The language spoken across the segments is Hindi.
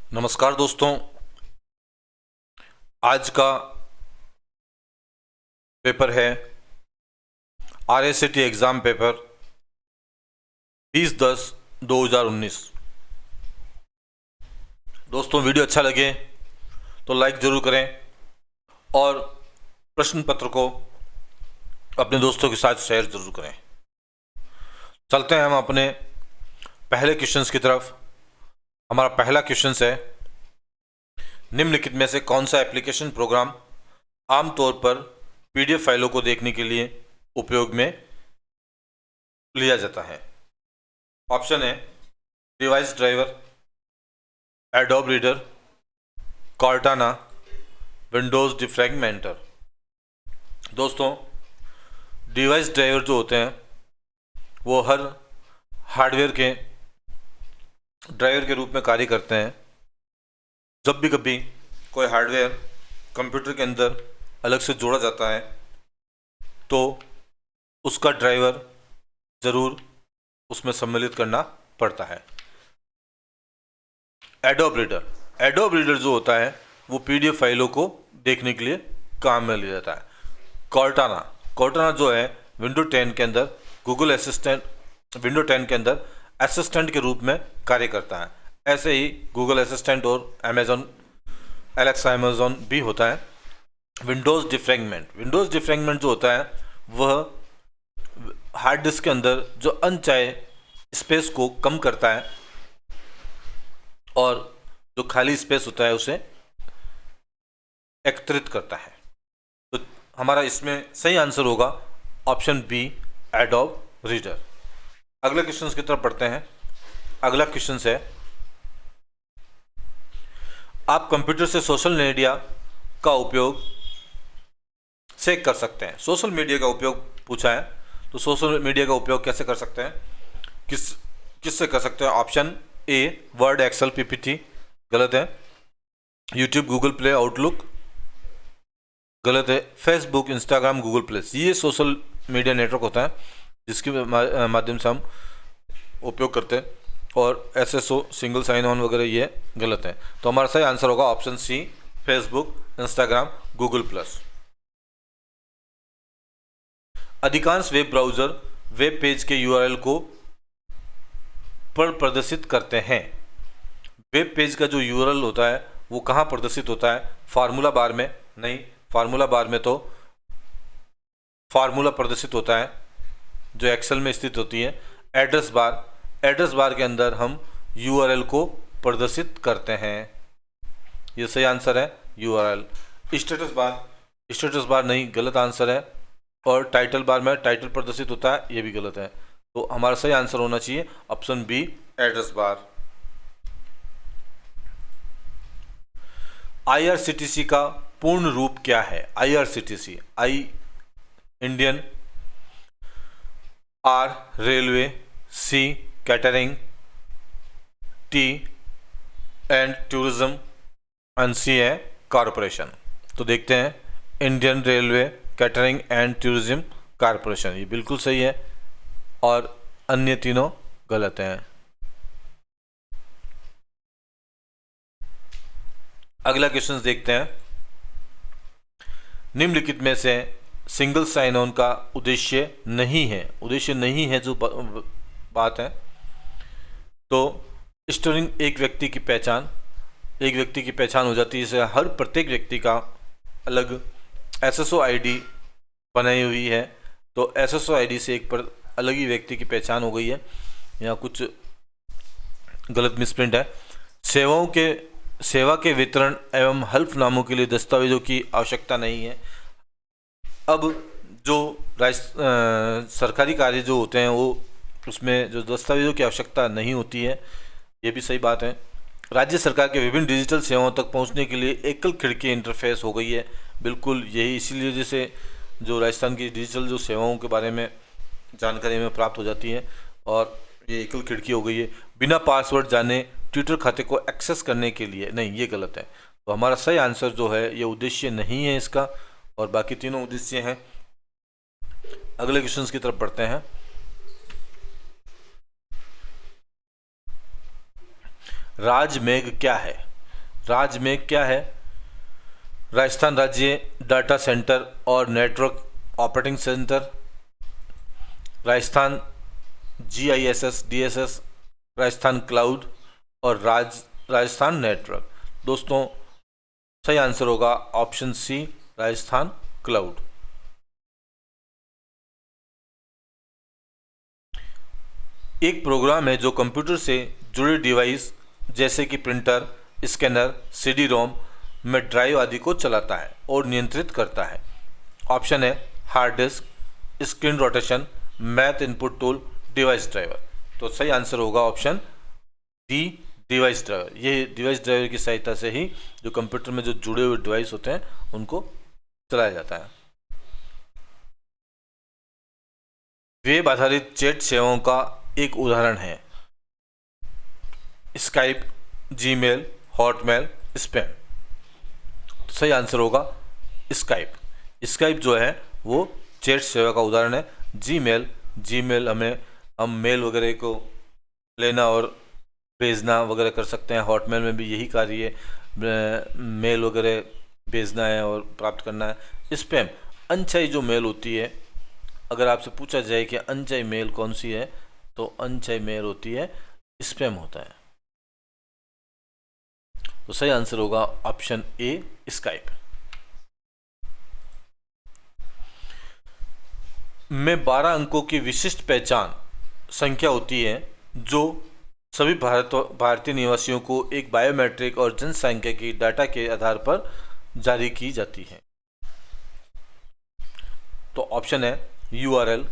नमस्कार दोस्तों। आज का पेपर है RSCT एग्ज़ाम पेपर 20/10/2019। दोस्तों, वीडियो अच्छा लगे तो लाइक ज़रूर करें और प्रश्न पत्र को अपने दोस्तों के साथ शेयर ज़रूर करें। चलते हैं हम अपने पहले क्वेश्चंस की तरफ। हमारा पहला क्वेश्चन है, निम्नलिखित में से कौन सा एप्लीकेशन प्रोग्राम आमतौर पर PDF फाइलों को देखने के लिए उपयोग में लिया जाता है? ऑप्शन है device driver, adobe reader, Cortana, Windows डिफ्रैगमेंटर। दोस्तों, डिवाइस ड्राइवर जो होते हैं वो हर हार्डवेयर के ड्राइवर के रूप में कार्य करते हैं। जब भी कभी कोई हार्डवेयर कंप्यूटर के अंदर अलग से जोड़ा जाता है तो उसका ड्राइवर ज़रूर उसमें सम्मिलित करना पड़ता है। एडोब रीडर जो होता है वो PDF फाइलों को देखने के लिए काम में लिया जाता है। कॉर्टाना जो है विंडो 10 के अंदर असिस्टेंट के रूप में कार्य करता है। ऐसे ही गूगल असिस्टेंट और अमेज़ॉन भी होता है। विंडोज़ डिफ्रैगमेंट जो होता है वह हार्ड डिस्क के अंदर जो अनचाहे स्पेस को कम करता है और जो खाली स्पेस होता है उसे एकत्रित करता है। तो हमारा इसमें सही आंसर होगा ऑप्शन बी, एडोब रीडर। अगले क्वेश्चन की तरफ बढ़ते हैं। अगला क्वेश्चन है, आप कंप्यूटर से सोशल मीडिया का उपयोग से कर सकते हैं। सोशल मीडिया का उपयोग पूछा है, तो सोशल मीडिया का उपयोग कैसे कर सकते हैं, किससे कर सकते हैं? Option A word, excel, PPT, गलत है। यूट्यूब, गूगल प्ले, आउटलुक, गलत है। फेसबुक, इंस्टाग्राम, गूगल प्लस, ये सोशल मीडिया नेटवर्क होता है जिसके माध्यम से हम उपयोग करते हैं। और SSO, सिंगल साइन ऑन वगैरह, ये गलत है। तो हमारा सही आंसर होगा option C, Facebook, Instagram, Google plus. अधिकांश वेब ब्राउज़र वेब पेज के URL को प्रदर्शित करते हैं। वेब पेज का जो URL होता है वो कहाँ प्रदर्शित होता है? फार्मूला बार में नहीं, फार्मूला बार में तो फार्मूला प्रदर्शित होता है जो एक्सेल में स्थित होती है। एड्रेस बार के अंदर हम URL को प्रदर्शित करते हैं। ये सही आंसर है URL। स्टेटस बार नहीं, गलत आंसर है। और टाइटल बार में टाइटल प्रदर्शित होता है, ये भी गलत है। तो हमारा सही आंसर होना चाहिए option B, address bar. IRCTC का पूर्ण रूप क्या है? IRCTC, I Indian, R railway, C catering, T and tourism, and C है कॉरपोरेशन। तो देखते हैं, Indian railway catering and tourism corporation, ये बिल्कुल सही है और अन्य तीनों गलत हैं। अगला क्वेश्चन देखते हैं, निम्नलिखित में से सिंगल साइन ऑन का उद्देश्य नहीं है जो बात है। तो स्टोरिंग एक व्यक्ति की पहचान हो जाती है। इसे हर प्रत्येक व्यक्ति का अलग SSO ID बनाई हुई है। तो SSO ID से एक पर अलग ही व्यक्ति की पहचान हो गई है। यहाँ कुछ गलत मिसप्रिंट है। सेवा के वितरण एवं हल्फनामों के लिए दस्तावेजों की आवश्यकता नहीं है। अब जो सरकारी कार्य जो होते हैं वो उसमें जो दस्तावेजों की आवश्यकता नहीं होती है, ये भी सही बात है। राज्य सरकार के विभिन्न डिजिटल सेवाओं तक पहुंचने के लिए एकल खिड़की इंटरफेस हो गई है। बिल्कुल यही इसीलिए जैसे जो राजस्थान की डिजिटल जो सेवाओं के बारे में जानकारी हमें प्राप्त हो जाती है और ये एकल खिड़की हो गई है। बिना पासवर्ड जाने ट्विटर खाते को एक्सेस करने के लिए नहीं, ये गलत है। तो हमारा सही आंसर जो है ये उद्देश्य नहीं है इसका, और बाकी तीनों उद्देश्य हैं। अगले क्वेश्चन की तरफ बढ़ते हैं। राजमेघ क्या है? राज्य में क्या है? राजस्थान राज्य डाटा सेंटर और network operating centre, Rajasthan GISS DSS, Rajasthan cloud और राजस्थान नेटवर्क। दोस्तों सही आंसर होगा ऑप्शन सी, राजस्थान क्लाउड। एक प्रोग्राम है जो कंप्यूटर से जुड़े डिवाइस जैसे कि प्रिंटर, स्कैनर, CD-ROM में ड्राइव आदि को चलाता है और नियंत्रित करता है। ऑप्शन है hard disk, screen rotation, math input tool, device driver. तो सही आंसर होगा ऑप्शन डी, डिवाइस ड्राइवर। ये डिवाइस ड्राइवर की सहायता से ही जो कंप्यूटर में जो जुड़े हुए डिवाइस होते हैं उनको चलाया जाता है। वेब आधारित चैट सेवाओं का एक उदाहरण है स्काइप, जीमेल, हॉटमेल, स्पैम। सही आंसर होगा स्काइप। स्काइप जो है वो चैट सेवा का उदाहरण है। जीमेल हम मेल वगैरह को लेना और भेजना वगैरह कर सकते हैं। हॉटमेल में भी यही कार्य है, मेल वगैरह भेजना है और प्राप्त करना है। स्पैम अनचाही जो मेल होती है, अगर आपसे पूछा जाए कि अनचाही मेल कौन सी है तो अनचाही मेल होती है स्पैम होता है। तो सही आंसर होगा ऑप्शन ए, स्काइप। में 12 अंकों की विशिष्ट पहचान संख्या होती है जो सभी भारतीय निवासियों को एक बायोमेट्रिक और जनसांख्यिकी डाटा के आधार पर जारी की जाती है। तो ऑप्शन है URL,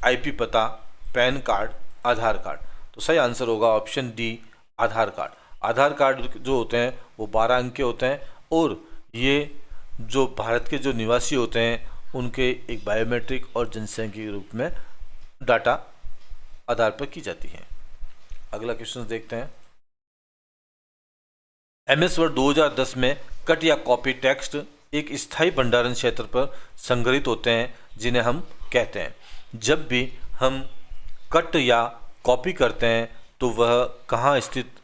IP पता, पैन कार्ड, आधार कार्ड। तो सही आंसर होगा ऑप्शन डी, आधार कार्ड। आधार कार्ड जो होते हैं वो 12 अंक के होते हैं और ये जो भारत के जो निवासी होते हैं उनके एक बायोमेट्रिक और जनसांख्यिकी के रूप में डाटा आधार पर की जाती है। अगला क्वेश्चन देखते हैं। MS वर्ड 2010 में कट या कॉपी टेक्स्ट एक स्थायी भंडारण क्षेत्र पर संग्रहित होते हैं जिन्हें हम कहते हैं। जब भी हम कट या कॉपी करते हैं तो वह कहाँ स्थित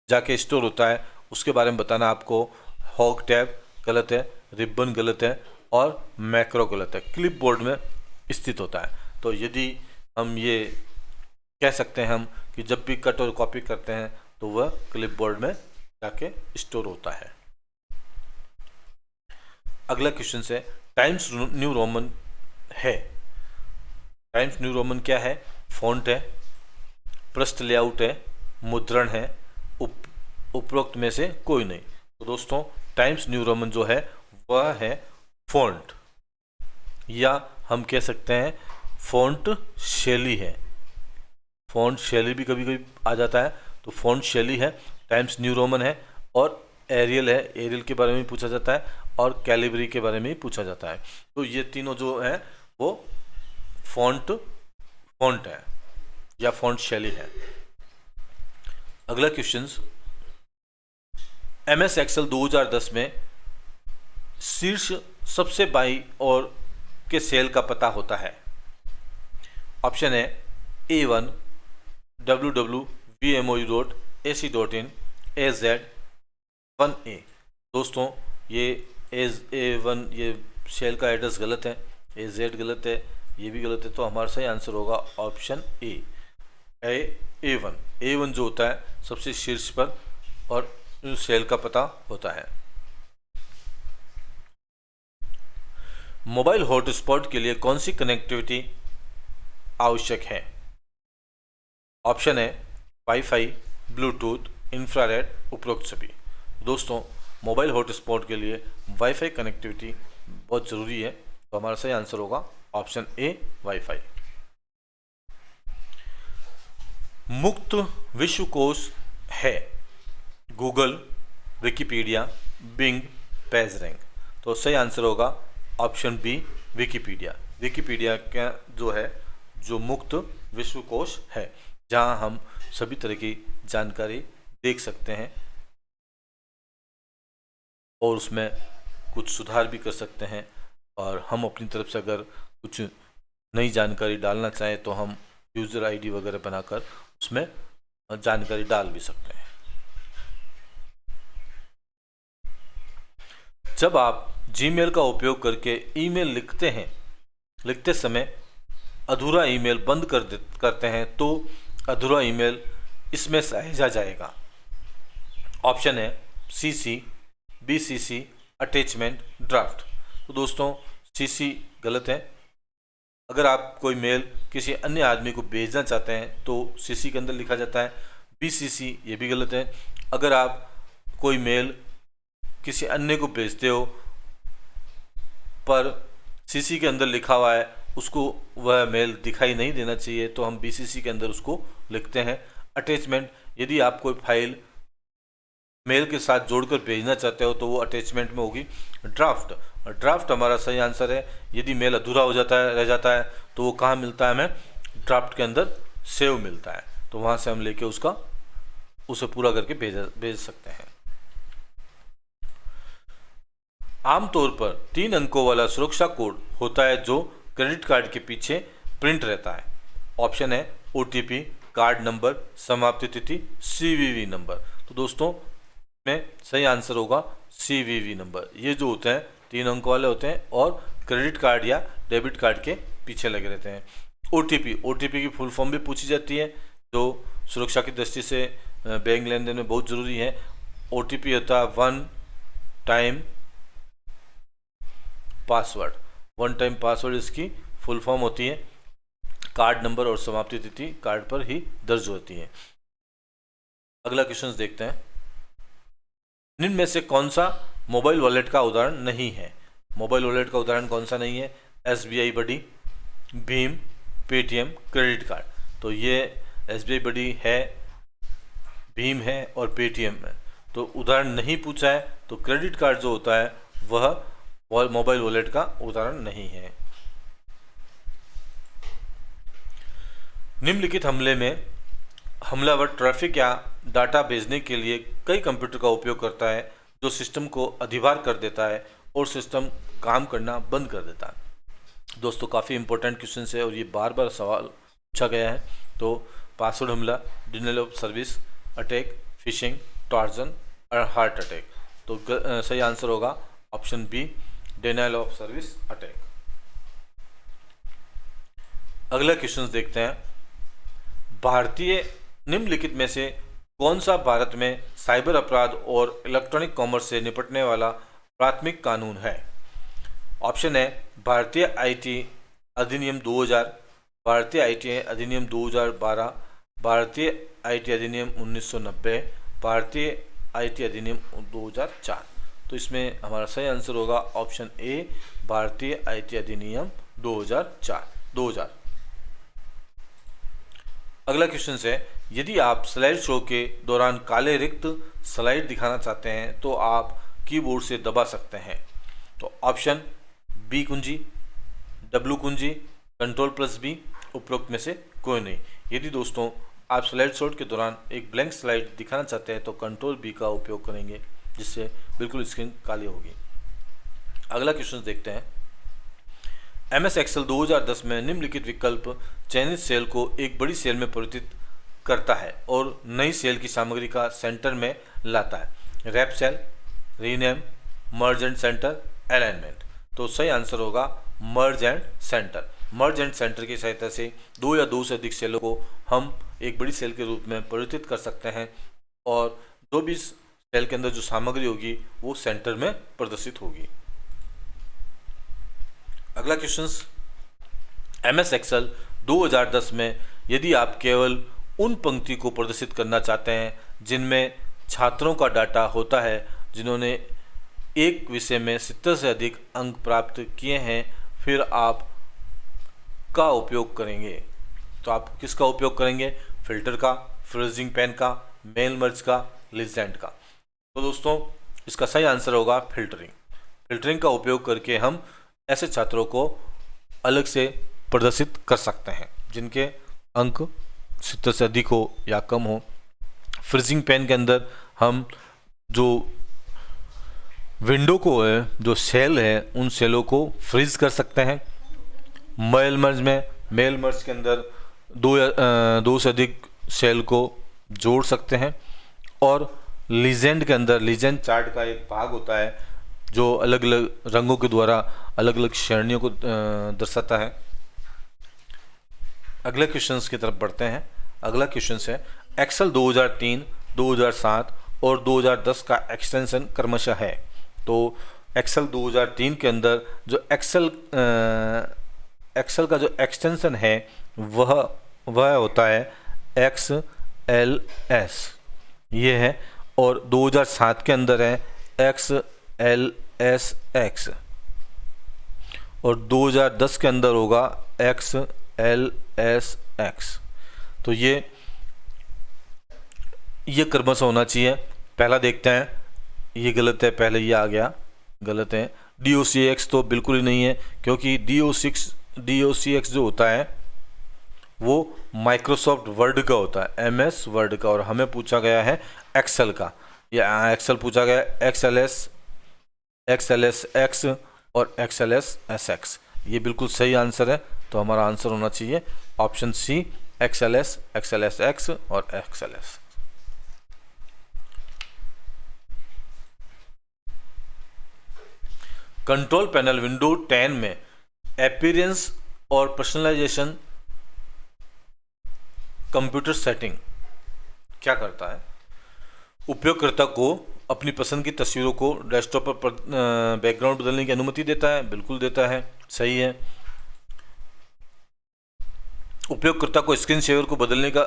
जाके स्टोर होता है उसके बारे में बताना आपको। हॉग टैब गलत है, रिबन गलत है और मैक्रो गलत है। क्लिपबोर्ड में स्थित होता है। तो यदि हम ये कह सकते हैं हम कि जब भी कट और कॉपी करते हैं तो वह क्लिपबोर्ड में जाके स्टोर होता है। अगला क्वेश्चन है टाइम्स न्यू रोमन है। टाइम्स न्यू रोमन क्या है? फॉन्ट है, पृष्ठ लेआउट है, मुद्रण है, उपरोक्त में से कोई नहीं। तो दोस्तों टाइम्स न्यू रोमन जो है वह है फॉन्ट, या हम कह सकते हैं फॉन्ट शैली है। फॉन्ट शैली भी कभी कभी आ जाता है, तो फॉन्ट शैली है, टाइम्स न्यू रोमन है। और एरियल है, एरियल के बारे में पूछा जाता है और कैलिब्री के बारे में ही पूछा जाता है। तो ये तीनों जो है वो फॉन्ट है या फॉन्ट शैली है। अगला क्वेश्चन, MS एक्सेल 2010 में शीर्ष सबसे बाईं ओर के सेल का पता होता है। ऑप्शन है A1 www.vmou.ac.in AZ1A। दोस्तों ये A1 ये सेल का एड्रेस गलत है, AZ गलत है, ये भी गलत है। तो हमारा सही आंसर होगा ऑप्शन A1 जो होता है सबसे शीर्ष पर और सेल का पता होता है। मोबाइल हॉटस्पॉट के लिए कौन सी कनेक्टिविटी आवश्यक है? ऑप्शन है वाईफाई, ब्लूटूथ, इंफ्रारेड, उपरोक्त सभी। दोस्तों मोबाइल हॉटस्पॉट के लिए वाईफाई कनेक्टिविटी बहुत ज़रूरी है। तो हमारा सही आंसर होगा ऑप्शन ए, वाईफाई। मुक्त विश्वकोश है गूगल, विकिपीडिया, बिंग, पेजरैंक। तो सही आंसर होगा ऑप्शन बी, विकिपीडिया। विकिपीडिया का जो है जो मुक्त विश्वकोश है जहां हम सभी तरह की जानकारी देख सकते हैं और उसमें कुछ सुधार भी कर सकते हैं। और हम अपनी तरफ से अगर कुछ नई जानकारी डालना चाहें तो हम यूज़र आईडी वगैरह बनाकर उसमें जानकारी डाल भी सकते हैं। जब आप जीमेल का उपयोग करके ईमेल लिखते समय अधूरा ईमेल बंद करते हैं तो अधूरा ईमेल इसमें सहेजा जाएगा। ऑप्शन है CC, BCC, अटैचमेंट, ड्राफ्ट। तो दोस्तों CC गलत है। अगर आप कोई मेल किसी अन्य आदमी को भेजना चाहते हैं तो CC के अंदर लिखा जाता है। BCC ये भी गलत है। अगर आप कोई मेल किसी अन्य को भेजते हो पर CC के अंदर लिखा हुआ है, उसको वह मेल दिखाई नहीं देना चाहिए तो हम BCC के अंदर उसको लिखते हैं। अटैचमेंट, यदि आप कोई फाइल मेल के साथ जोड़कर भेजना चाहते हो तो वो अटैचमेंट में होगी। ड्राफ्ट हमारा सही आंसर है। यदि मेल अधूरा हो जाता है, रह जाता है, तो वो कहाँ मिलता है हमें? ड्राफ्ट के अंदर सेव मिलता है, तो वहाँ से हम लेके उसे पूरा करके भेज सकते हैं। आमतौर पर 3 अंकों वाला सुरक्षा कोड होता है जो क्रेडिट कार्ड के पीछे प्रिंट रहता है। ऑप्शन है OTP, कार्ड नंबर, समाप्ति तिथि, CVV नंबर। तो दोस्तों में सही आंसर होगा CVV नंबर। ये जो होते हैं 3 अंक वाले होते हैं और क्रेडिट कार्ड या डेबिट कार्ड के पीछे लगे रहते हैं। OTP की फुल फॉर्म भी पूछी जाती है जो सुरक्षा की दृष्टि से बैंक लेन देन में बहुत ज़रूरी है। OTP होता है वन टाइम पासवर्ड, इसकी फुल फॉर्म होती है। कार्ड नंबर और समाप्ति तिथि कार्ड पर ही दर्ज होती है। अगला क्वेश्चन देखते हैं। निम्न में से कौन सा मोबाइल वॉलेट का उदाहरण नहीं है? मोबाइल वॉलेट का उदाहरण कौन सा नहीं है? SBI बडी, भीम, पेटीएम, क्रेडिट कार्ड। तो ये SBI बडी है, भीम है और पेटीएम है। तो उदाहरण नहीं पूछा है, तो क्रेडिट कार्ड जो होता है वह मोबाइल वॉलेट का उदाहरण नहीं है। निम्नलिखित हमले में हमलावर ट्रैफिक या डाटा भेजने के लिए कई कंप्यूटर का उपयोग करता है जो सिस्टम को अधिभार कर देता है और सिस्टम काम करना बंद कर देता है। दोस्तों काफ़ी इंपॉर्टेंट क्वेश्चन है और ये बार बार सवाल पूछा गया है। तो पासवर्ड हमला, denial of service attack, phishing, trojan और हार्ट अटैक। तो सही आंसर होगा option B, denial of service attack. अगला क्वेश्चन देखते हैं। भारतीय निम्नलिखित में से कौन सा भारत में साइबर अपराध और इलेक्ट्रॉनिक कॉमर्स से निपटने वाला प्राथमिक कानून है? ऑप्शन है भारतीय IT अधिनियम 2000, भारतीय IT अधिनियम 2012, भारतीय IT अधिनियम 1990, भारतीय IT अधिनियम 2004। तो इसमें हमारा सही आंसर होगा ऑप्शन ए, भारतीय IT अधिनियम 2004। अगला क्वेश्चन है, यदि आप स्लाइड शो के दौरान काले रिक्त स्लाइड दिखाना चाहते हैं तो आप कीबोर्ड से दबा सकते हैं। तो ऑप्शन बी कुंजी, W कुंजी, Ctrl+B, उपरोक्त में से कोई नहीं। यदि दोस्तों आप स्लाइड शो के दौरान एक ब्लैंक स्लाइड दिखाना चाहते हैं तो Ctrl+B का उपयोग करेंगे, जिससे बिल्कुल स्क्रीन काली होगी। अगला क्वेश्चन देखते हैं। MS Excel 2010 में निम्नलिखित विकल्प चयनित सेल को एक बड़ी सेल में परिवर्तित करता है और नई सेल की सामग्री का सेंटर में लाता है। Wrap cell, rename, merge and centre, alignment. तो सही आंसर होगा merge and centre. Merge and centre की सहायता से 2 या 2 से अधिक सेलों को हम एक बड़ी सेल के रूप में परिवर्तित कर सकते हैं और जो भी सेल के अंदर जो सामग्री होगी वो सेंटर में प्रदर्शित होगी। अगला क्वेश्चन, MS Excel 2010 में यदि आप केवल उन पंक्ति को प्रदर्शित करना चाहते हैं जिनमें छात्रों का डाटा होता है जिन्होंने एक विषय में 70 से अधिक अंक प्राप्त किए हैं, फिर आप का उपयोग करेंगे। तो आप किसका उपयोग करेंगे? फिल्टर का, फ्रीजिंग पेन का, मेल मर्ज का, लीजेंड का। तो दोस्तों इसका सही आंसर होगा फिल्टरिंग का उपयोग करके हम ऐसे छात्रों को अलग से प्रदर्शित कर सकते हैं जिनके अंक 70 से अधिक हो या कम हो। फ्रीजिंग पेन के अंदर हम जो विंडो को है, जो सेल है, उन सेलों को फ्रीज कर सकते हैं। मेल मर्ज के अंदर 2 से अधिक सेल को जोड़ सकते हैं। और लीजेंड के अंदर लीजेंड चार्ट का एक भाग होता है जो अलग अलग रंगों के द्वारा अलग अलग श्रेणियों को दर्शाता है। अगले क्वेश्चंस की तरफ बढ़ते हैं। अगला क्वेश्चन है एक्सेल 2003, 2007 और 2010 का एक्सटेंशन क्रमशः है। तो एक्सेल 2003 के अंदर जो एक्सेल का जो एक्सटेंशन है वह होता है XLS, ये है। और 2007 के अंदर है XLSX और 2010 के अंदर होगा XLSX। तो ये क्रमशः होना चाहिए। पहला देखते हैं, ये गलत है, पहले ये आ गया, गलत है। DOCX तो बिल्कुल ही नहीं है, क्योंकि DOCX जो होता है वो माइक्रोसॉफ्ट वर्ड का होता है, MS वर्ड का, और हमें पूछा गया है एक्सेल का। या एक्सेल पूछा गया XLSX और XLSSX। ये बिल्कुल सही आंसर है। तो हमारा आंसर होना चाहिए ऑप्शन सी, XLS, XLSX और XLS। कंट्रोल पैनल विंडो 10 में अपीयरेंस और पर्सनलाइजेशन कंप्यूटर सेटिंग क्या करता है? उपयोगकर्ता को अपनी पसंद की तस्वीरों को डेस्कटॉप पर बैकग्राउंड बदलने की अनुमति देता है, बिल्कुल देता है, सही है। उपयोगकर्ता को स्क्रीन शेयर को बदलने का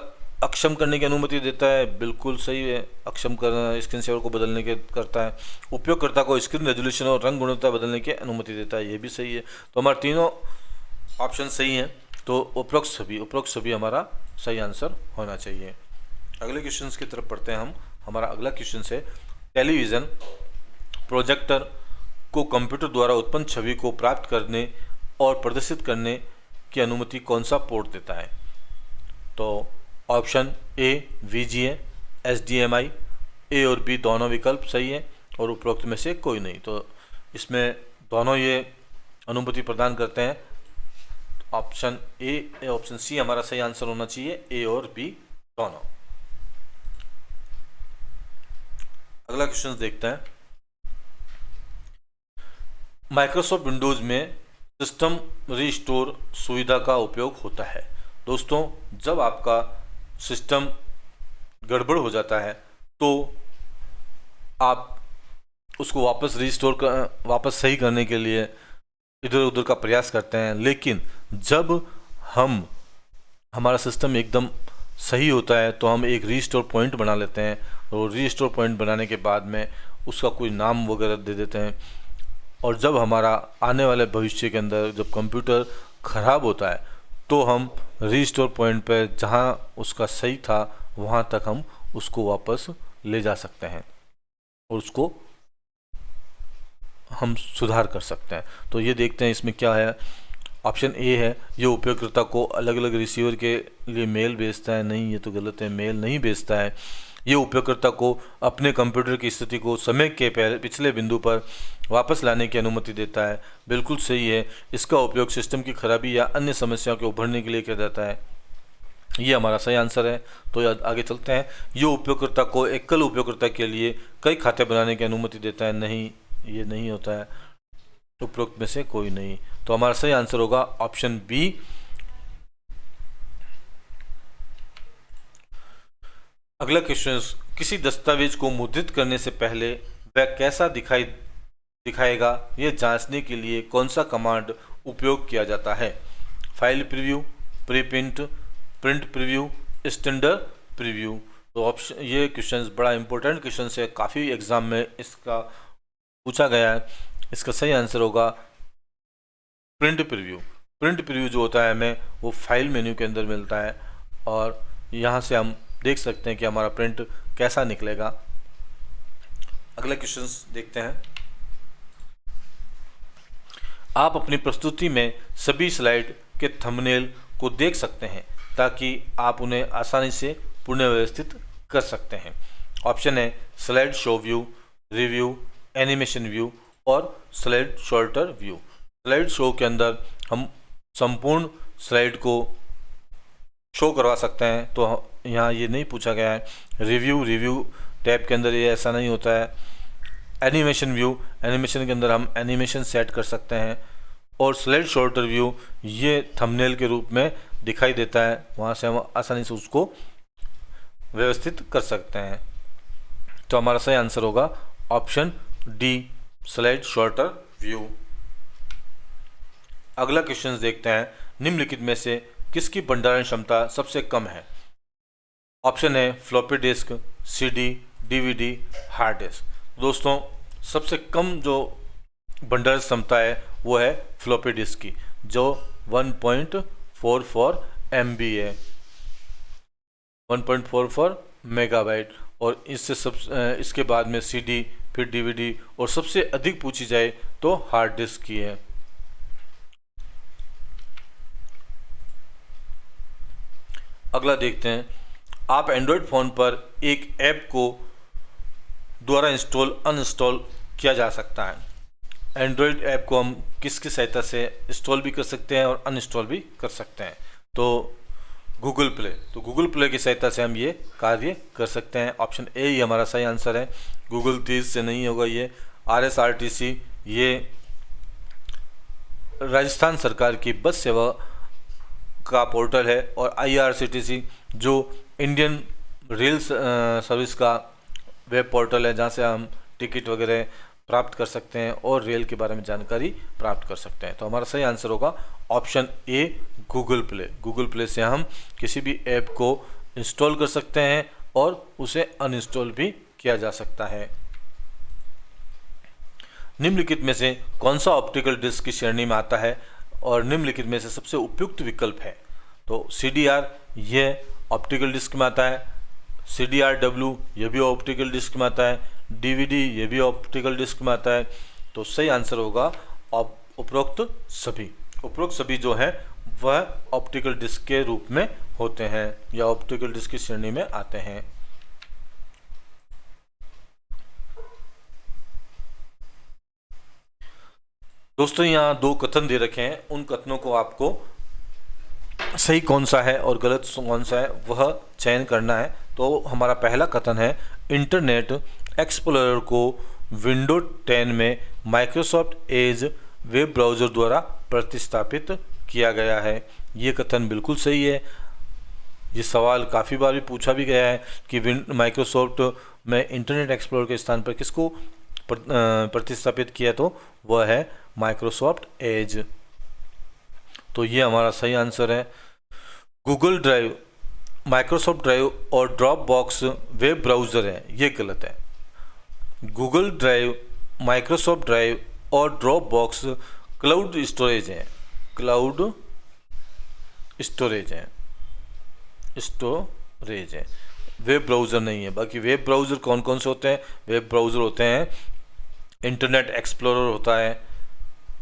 अक्षम करने की अनुमति देता है, बिल्कुल सही है, अक्षम करना स्क्रीन शेयर को बदलने के करता है। उपयोगकर्ता को स्क्रीन रेजोल्यूशन और रंग गुणवत्ता बदलने की अनुमति देता है, ये भी सही है। तो हमारे तीनों ऑप्शन सही हैं। तो उपरोक्त सभी हमारा सही आंसर होना चाहिए। अगले क्वेश्चन की तरफ पढ़ते हैं हम। हमारा अगला क्वेश्चन है टेलीविज़न प्रोजेक्टर को कंप्यूटर द्वारा उत्पन्न छवि को प्राप्त करने और प्रदर्शित करने की अनुमति कौन सा पोर्ट देता है? तो ऑप्शन ए VGA, HDMI, ए और बी दोनों विकल्प सही है और उपरोक्त में से कोई नहीं। तो इसमें दोनों ये अनुमति प्रदान करते हैं। ऑप्शन ए, ऑप्शन सी हमारा सही आंसर होना चाहिए, ए और बी दोनों। अगला क्वेश्चन देखते हैं। माइक्रोसॉफ्ट विंडोज में सिस्टम रीस्टोर सुविधा का उपयोग होता है। दोस्तों, जब आपका सिस्टम गड़बड़ हो जाता है तो आप उसको वापस सही करने के लिए इधर उधर का प्रयास करते हैं, लेकिन जब हमारा सिस्टम एकदम सही होता है तो हम एक रीस्टोर पॉइंट बना लेते हैं, और रीस्टोर पॉइंट बनाने के बाद में उसका कोई नाम वगैरह दे देते हैं। और जब हमारा आने वाले भविष्य के अंदर जब कंप्यूटर ख़राब होता है तो हम रीस्टोर पॉइंट पे जहाँ उसका सही था वहाँ तक हम उसको वापस ले जा सकते हैं और उसको हम सुधार कर सकते हैं। तो ये देखते हैं इसमें क्या है। ऑप्शन ए है, ये उपयोगकर्ता को अलग अलग रिसीवर के लिए मेल भेजता है। नहीं, ये तो गलत है, मेल नहीं भेजता है। ये उपयोगकर्ता को अपने कंप्यूटर की स्थिति को समय के पिछले बिंदु पर वापस लाने की अनुमति देता है, बिल्कुल सही है। इसका उपयोग सिस्टम की खराबी या अन्य समस्याओं के उभरने के लिए किया जाता है, ये हमारा सही आंसर है। तो आगे चलते हैं। ये उपयोगकर्ता को एकल उपयोगकर्ता के लिए कई खाते बनाने की अनुमति देता है। नहीं, ये नहीं होता है, उपरोक्त में से कोई नहीं। तो हमारा सही आंसर होगा ऑप्शन बी। अगला क्वेश्चन, किसी दस्तावेज को मुद्रित करने से पहले वह कैसा दिखाएगा यह जांचने के लिए कौन सा कमांड उपयोग किया जाता है? File preview, preprint, print preview, standard preview. तो ऑप्शन, ये क्वेश्चन बड़ा इंपॉर्टेंट क्वेश्चन है, काफ़ी एग्जाम में इसका पूछा गया है। इसका सही आंसर होगा प्रिंट प्रीव्यू। प्रिंट प्रीव्यू जो होता है हमें वो फाइल मेन्यू के अंदर मिलता है, और यहाँ से हम देख सकते हैं कि हमारा प्रिंट कैसा निकलेगा। अगला क्वेश्चन देखते हैं। आप अपनी प्रस्तुति में सभी स्लाइड के थंबनेल को देख सकते हैं ताकि आप उन्हें आसानी से पुनर्व्यवस्थित कर सकते हैं। ऑप्शन है slide show view, review, animation view और slide sorter view. Slide show के अंदर हम संपूर्ण स्लाइड को शो करवा सकते हैं, तो यहाँ ये नहीं पूछा गया है। रिव्यू टैब के अंदर ये ऐसा नहीं होता है। एनिमेशन व्यू, एनिमेशन के अंदर हम एनिमेशन सेट कर सकते हैं। और स्लाइड शॉर्टर व्यू, ये थंबनेल के रूप में दिखाई देता है, वहाँ से हम आसानी से उसको व्यवस्थित कर सकते हैं। तो हमारा सही आंसर होगा option D, slide sorter view. अगला क्वेश्चन देखते हैं, निम्नलिखित में से किसकी भंडारण क्षमता सबसे कम है? ऑप्शन है floppy disk, CD, DVD, hard disk. दोस्तों सबसे कम जो भंडारण क्षमता है वो है फ्लॉपी डिस्क की, जो 1.44 MB है, 1.44 मेगाबाइट। और इसके बाद में सीडी, फिर डीवीडी, और सबसे अधिक पूछी जाए तो हार्ड डिस्क की है। अगला देखते हैं, आप एंड्रॉयड फ़ोन पर एक ऐप को द्वारा इंस्टॉल अनइंस्टॉल किया जा सकता है। एंड्रॉयड ऐप को हम किसकी सहायता से इंस्टॉल भी कर सकते हैं और अनइंस्टॉल भी कर सकते हैं? तो गूगल प्ले, तो गूगल प्ले की सहायता से हम ये कार्य कर सकते हैं। ऑप्शन ए ही हमारा सही आंसर है। गूगल 30 से नहीं होगा ये। RSRTC ये राजस्थान सरकार की बस सेवा का पोर्टल है, और IRCTC जो इंडियन रेल सर्विस का वेब पोर्टल है, जहाँ से हम टिकट वगैरह प्राप्त कर सकते हैं और रेल के बारे में जानकारी प्राप्त कर सकते हैं। तो हमारा सही आंसर होगा option A, Google play. Google play से हम किसी भी ऐप को इंस्टॉल कर सकते हैं और उसे अनइंस्टॉल भी किया जा सकता है। निम्नलिखित में से कौन सा ऑप्टिकल डिस्क की श्रेणी में आता है और निम्नलिखित में से सबसे उपयुक्त विकल्प है? तो CDR ये ऑप्टिकल डिस्क में आता है, CDRW ये भी ऑप्टिकल डिस्क में आता है, DVD ये भी ऑप्टिकल डिस्क में आता है। तो सही आंसर होगा उपरोक्त सभी। उपरोक्त सभी जो है वह ऑप्टिकल डिस्क के रूप में होते हैं या ऑप्टिकल डिस्क की श्रेणी में आते हैं। दोस्तों यहाँ दो कथन दे रखे हैं, उन कथनों को आपको सही कौन सा है और गलत कौन सा है वह चयन करना है। तो हमारा पहला कथन है, इंटरनेट एक्सप्लोरर को विंडो 10 में माइक्रोसॉफ्ट एज वेब ब्राउज़र द्वारा प्रतिस्थापित किया गया है। ये कथन बिल्कुल सही है। ये सवाल काफ़ी बार भी पूछा भी गया है कि माइक्रोसॉफ्ट में इंटरनेट एक्सप्लोरर के स्थान पर किसको प्रतिस्थापित किया, तो वह है माइक्रोसॉफ्ट एज। तो ये हमारा सही आंसर है। गूगल ड्राइव, माइक्रोसॉफ्ट ड्राइव और ड्रॉप बॉक्स वेब ब्राउज़र है, ये गलत है। गूगल ड्राइव, माइक्रोसॉफ्ट ड्राइव और ड्रॉप बॉक्स क्लाउड स्टोरेज है, क्लाउड स्टोरेज है, स्टोरेज है, वेब ब्राउज़र नहीं है। बाकी वेब ब्राउज़र कौन कौन से होते हैं? वेब ब्राउज़र होते हैं, इंटरनेट एक्सप्लोरर होता है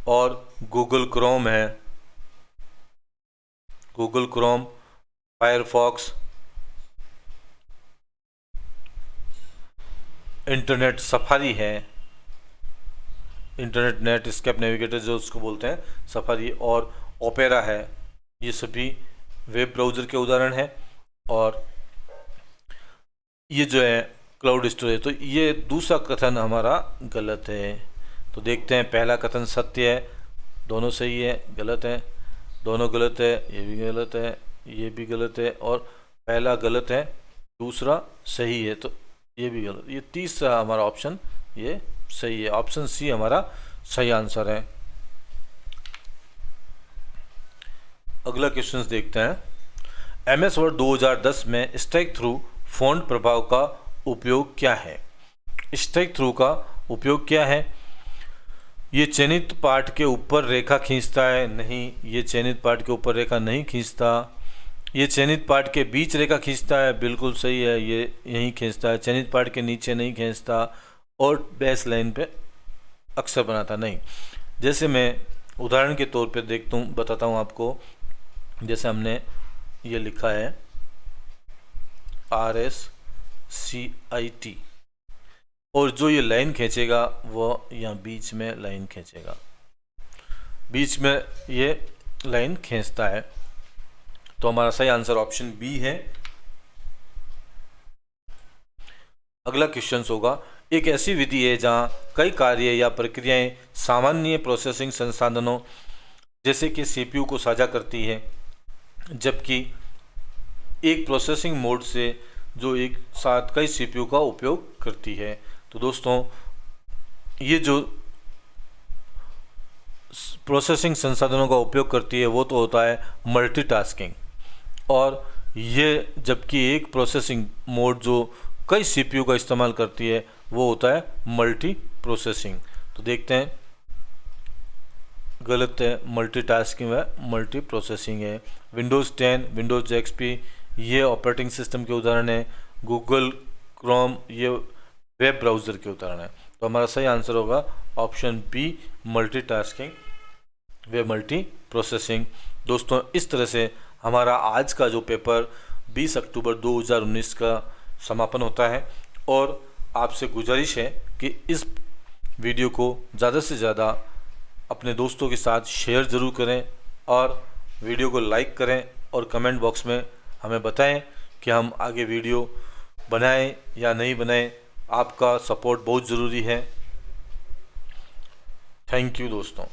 और गूगल क्रोम है, Google Chrome, Firefox, internet safari है, इंटरनेट नेट स्केप नेविगेटर जो उसको बोलते हैं, सफारी, और ओपेरा है। ये सभी वेब ब्राउज़र के उदाहरण हैं। और ये जो है क्लाउड स्टोरेज, तो ये दूसरा कथन हमारा गलत है। तो देखते हैं, पहला कथन सत्य है, दोनों सही है, गलत है, दोनों गलत है, ये भी गलत है, ये भी गलत है, और पहला गलत है, दूसरा सही है, तो ये भी गलत। ये तीसरा हमारा ऑप्शन ये सही है। ऑप्शन सी हमारा सही आंसर है। अगला क्वेश्चन देखते हैं, MS वर्ड 2010 में स्ट्राइक थ्रू फॉन्ट प्रभाव का उपयोग क्या है? स्ट्राइक थ्रू का उपयोग क्या है? ये चयनित पार्ट के ऊपर रेखा खींचता है? नहीं, ये चयनित पार्ट के ऊपर रेखा नहीं खींचता। ये चयनित पार्ट के बीच रेखा खींचता है, बिल्कुल सही है, ये यहीं खींचता है। चयनित पार्ट के नीचे नहीं खींचता और बेस लाइन पे अक्सर बनाता नहीं। जैसे मैं उदाहरण के तौर पे बताता हूँ आपको। जैसे हमने ये लिखा है RSCIT, और जो ये लाइन खींचेगा वो यहाँ बीच में लाइन खींचेगा, बीच में ये लाइन खींचता है। तो हमारा सही आंसर ऑप्शन बी है। अगला क्वेश्चन होगा, एक ऐसी विधि है जहाँ कई कार्य या प्रक्रियाएं सामान्य प्रोसेसिंग संसाधनों जैसे कि सीपीयू को साझा करती है, जबकि एक प्रोसेसिंग मोड से जो एक साथ कई सीपीयू का उपयोग करती है। तो दोस्तों, ये जो प्रोसेसिंग संसाधनों का उपयोग करती है वो तो होता है मल्टीटास्किंग, और ये जबकि एक प्रोसेसिंग मोड जो कई सीपीयू का इस्तेमाल करती है वो होता है मल्टी प्रोसेसिंग। तो देखते हैं, गलत है, मल्टीटास्किंग है, मल्टी प्रोसेसिंग है। विंडोज़ 10, विंडोज़ एक्सपी ये ऑपरेटिंग सिस्टम के उदाहरण है। गूगल क्रोम ये वेब ब्राउज़र के उदाहरण है। तो हमारा सही आंसर होगा ऑप्शन बी, मल्टीटास्किंग वे मल्टी प्रोसेसिंग। दोस्तों, इस तरह से हमारा आज का जो पेपर 20 अक्टूबर 2019 का समापन होता है, और आपसे गुजारिश है कि इस वीडियो को ज़्यादा से ज़्यादा अपने दोस्तों के साथ शेयर ज़रूर करें, और वीडियो को लाइक करें, और कमेंट बॉक्स में हमें बताएं कि हम आगे वीडियो बनाएं या नहीं बनाएं। आपका सपोर्ट बहुत ज़रूरी है। थैंक यू दोस्तों।